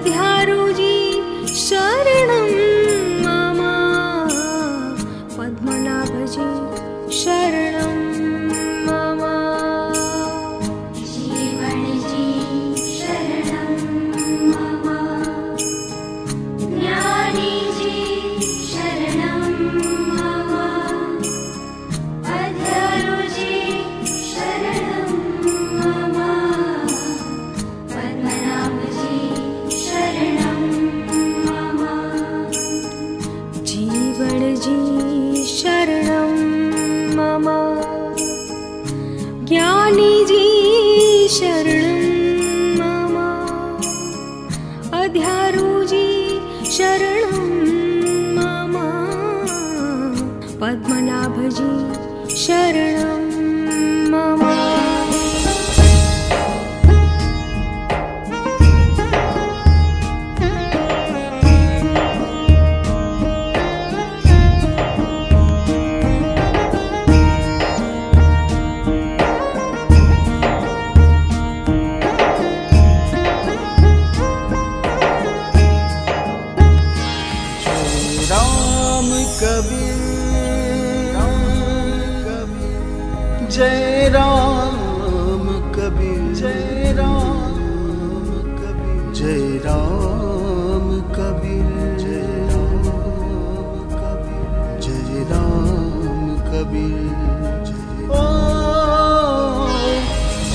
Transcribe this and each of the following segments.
अध्यारुजी शरणं मम पद्मनाभजी शरणं मम जीवनजी शरणं मम ज्ञानीजी शरणं मम अध्यारुजी शरणं मम पद्मनाभजी शरणं मम जीवनजी शरणं मम ज्ञानीजी शरणं मम अध्यारुजी शरणं मम पद्मनाभजी शरणं मम जय राम कबीर जय राम कबीर जय राम कबीर जय राम कबीर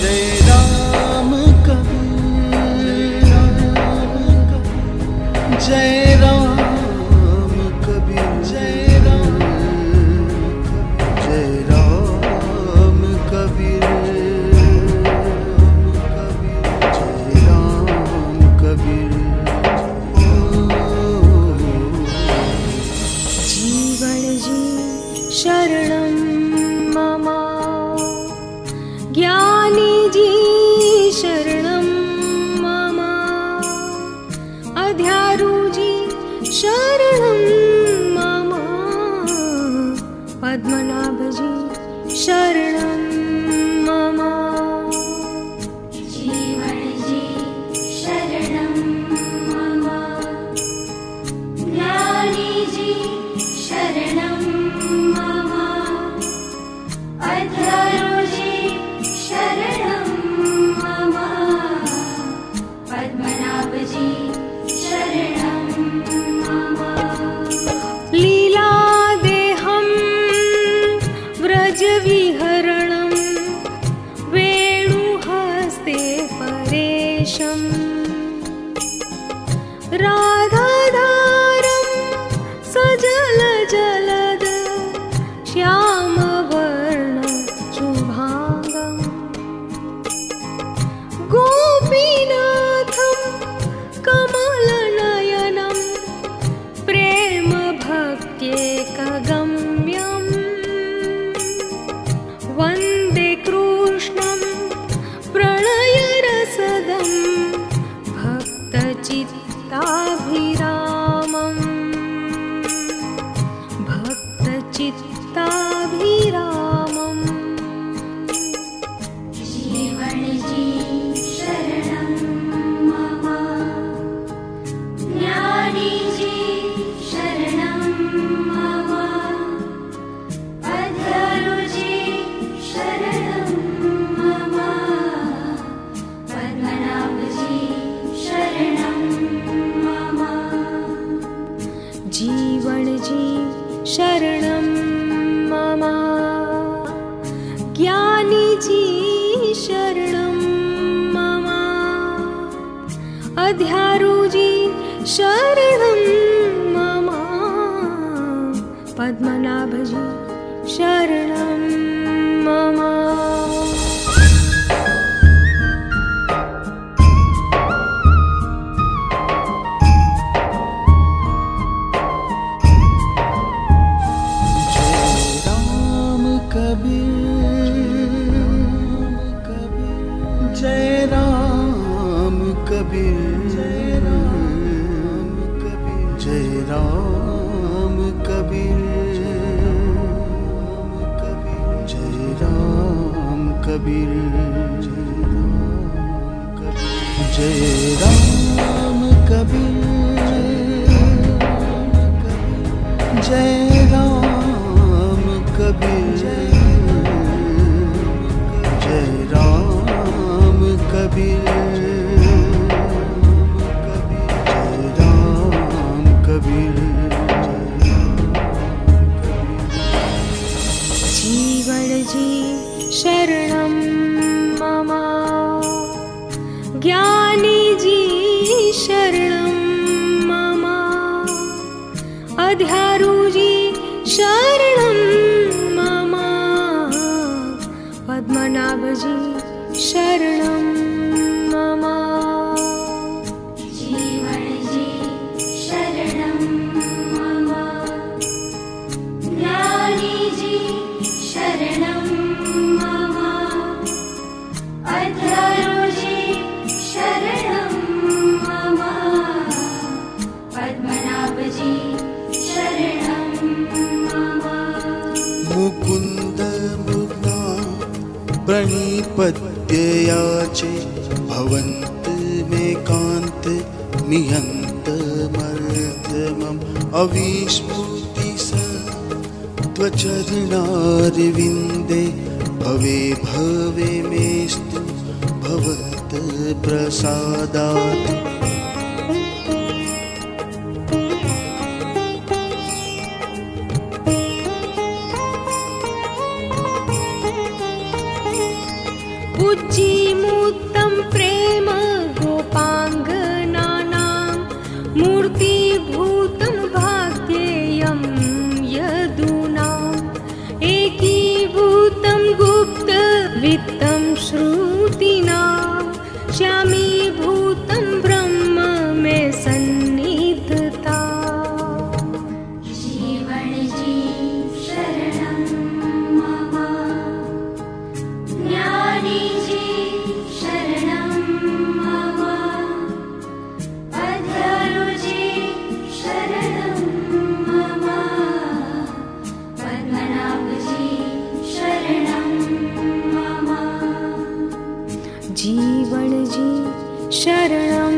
जय राम कबीर जय राम कबीर जय शरणं मम ज्ञानीजी शरणं मम अध्यारुजी शरणं मम पद्मनाभजी शरणं मम जीवनजी शरणं मम ज्ञानीजी शरणं मम अध्यारुजी शरणं मम पद्मनाभजी शरणं मम लीलादेहं व्रजविहरणं वेणुहस्ते परेशम् राधाधारं सजलजलद श्यामवर्ण शुभांगं गोपीनाथं कमलनयनं प्रेमभक्त्येकगम्यं वन्दे कृष्णं प्रणयरसदं भक्तचित्ताभिरामम् भक्तचित्ताभिरामम् जीवनजी शरणं मम ज्ञानीजी शरणं मम अध्यारुजी शरणं मम पद्मनाभजी शरणं मम जीवनजी शरणं मम ज्ञानीजी शरणं मम अध्यारुजी शरणं मम पद्मनाभजी शरणं मम जय राम कबीर जय राम कबीर जय राम कबीर जय राम कबीर जय राम कबीर जय राम कबीर, जय राम कबीर, जय राम कबीर। जीवन जी शरणं मम, ज्ञानी जी शरणं मम, अध्यारू जी शरणं मम, पद्मनाभ जी शरणं मम। जीवन जी शरणं मम, ज्ञानी जी शरणं मम, अध्यारो जी शरणं मम, पद्मनाभ जी शरणं मम। मुकुंद मुग्धा प्रणिपत्याचे, भवन्त मे कांत नियंत मर्दमम्, अविस्मृति त्वचरणारविन्दे, भवे भवे मेस्तु भवत प्रसादात्। उज्जीमूतं प्रेम गोपाङ्गनानां, मूर्तिभूतं भाग्येयं यदूनाम्, एकीभूतं गुप्तवित्तं श्रुतीनां, श्यामीभूतं ब्रह्म मे सन्निधत्ता। जीवन जी शरणं मम, ज्ञानी जी शरणं मम, अध्यारो जी शरणं मम, पद्मनाभ जी शरणं मम। जीवन जी शरणं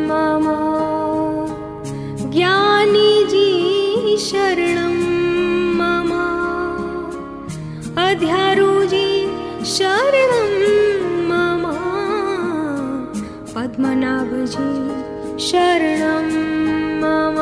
मम, ज्ञानी जी शरणं मम, अध्यारू जी शरणं मम, पद्मनाभ जी शरणं मम।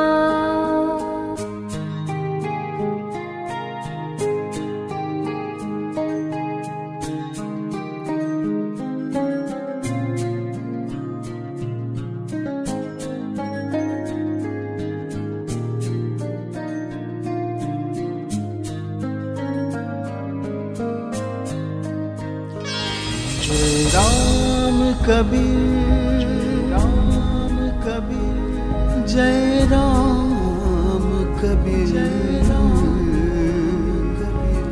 जय राम कबीर, राम कबीर, जय राम कबीर,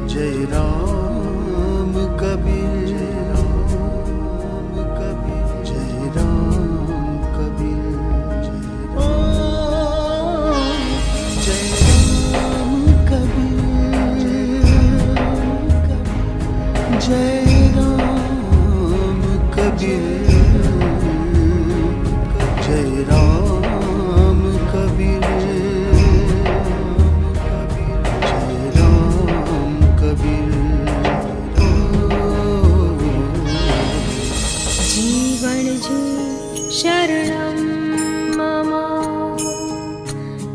जय राम कबीर, जय राम कबीर, जय राम कबीर, जय राम कबीर, जय राम कबीर, जय राम कबीर। जीवन जी शरणं मम,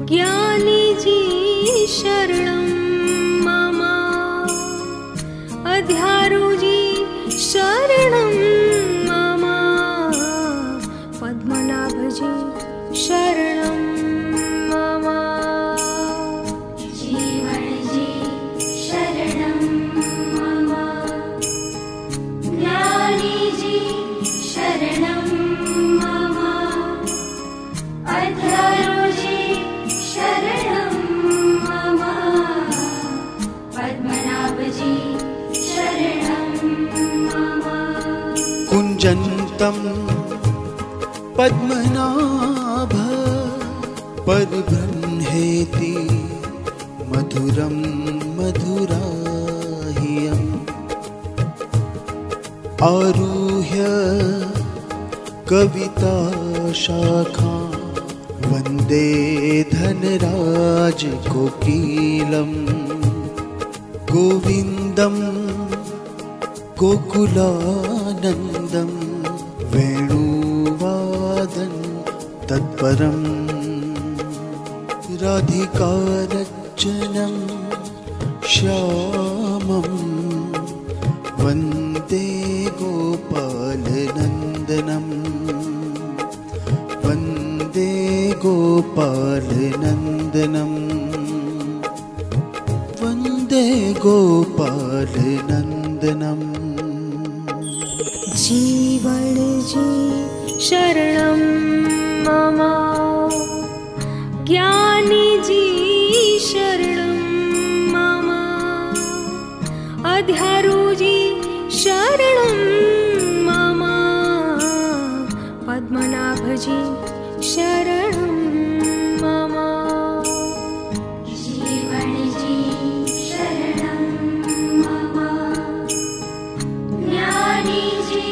ज्ञानी जी शरणं मम, अध्यारू जी शरणं मम, पद्मनाभ जी शरणं मम। जीवन जी शरणं मम, ज्ञानी जी शरणं मम, अध्यारो जी शरणं मम, पद्मनाभ जी शरणं मम। कुञ्जन्तं पद्मनाभ परिबृंहेति, मधुरं मधुराह्यम्, आरुह्य कविता शाखा वन्दे धनराजकोकिलं गोविन्दं गोकुलानन्दं वेणुवादन तत्परं राधिकारचनं श्यामं वन्दे गोपालनन्दनं वन्दे गोपालनन्दनं वन्दे गोपालनन्दनम् जीवन जी शरणं मम ज्ञानी जी शरणं मम अध्यारो जी शरणं मम पद्मनाभ जी शरणं मम जीवन जी शरणं मम ज्ञानी जी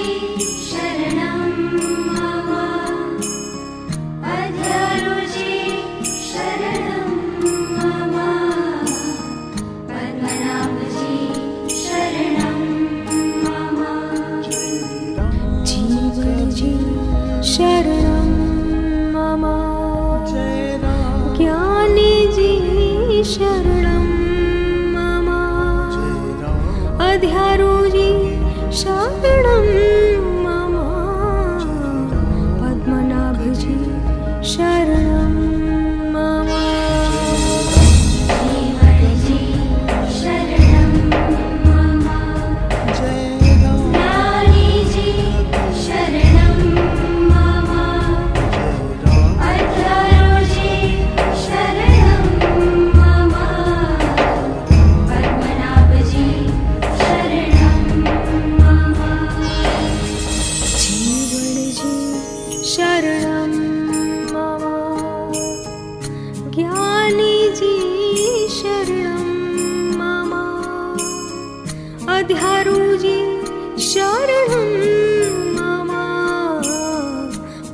शरणं मम अध्यारो जी शरणं मम पद्मनाभ जी शरणं मम जीवन जी शरणं मम ज्ञानी जी शरणं मम अध्यारो जी शरणं मम पद्मनाभ जी शरणं मम जीवन जी शरणं मम ज्ञानी जी शरणं मम अध्यारो जी शरणं मम पद्मनाभ जी शरणं मम जीवन जी शरणं मम ज्ञानी जी शरणं मम अध्यारो जी शरणं मम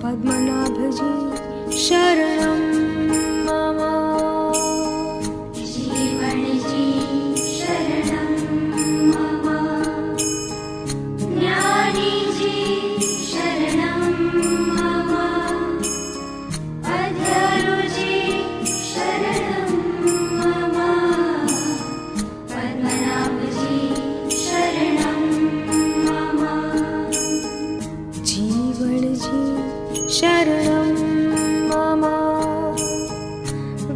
पद्मनाभ जी शरणं मम जीवन जी शरणं मम ज्ञानी जी शरणं मम अध्यारो जी शरणं मम पद्मनाभ जी शरणं मम जीवन जी शरणं मम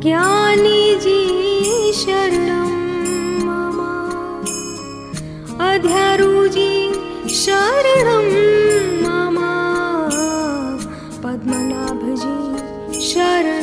ज्ञानी जी शरणं मम अध्यारो जी शरणं मम पद्मनाभ जी शरणं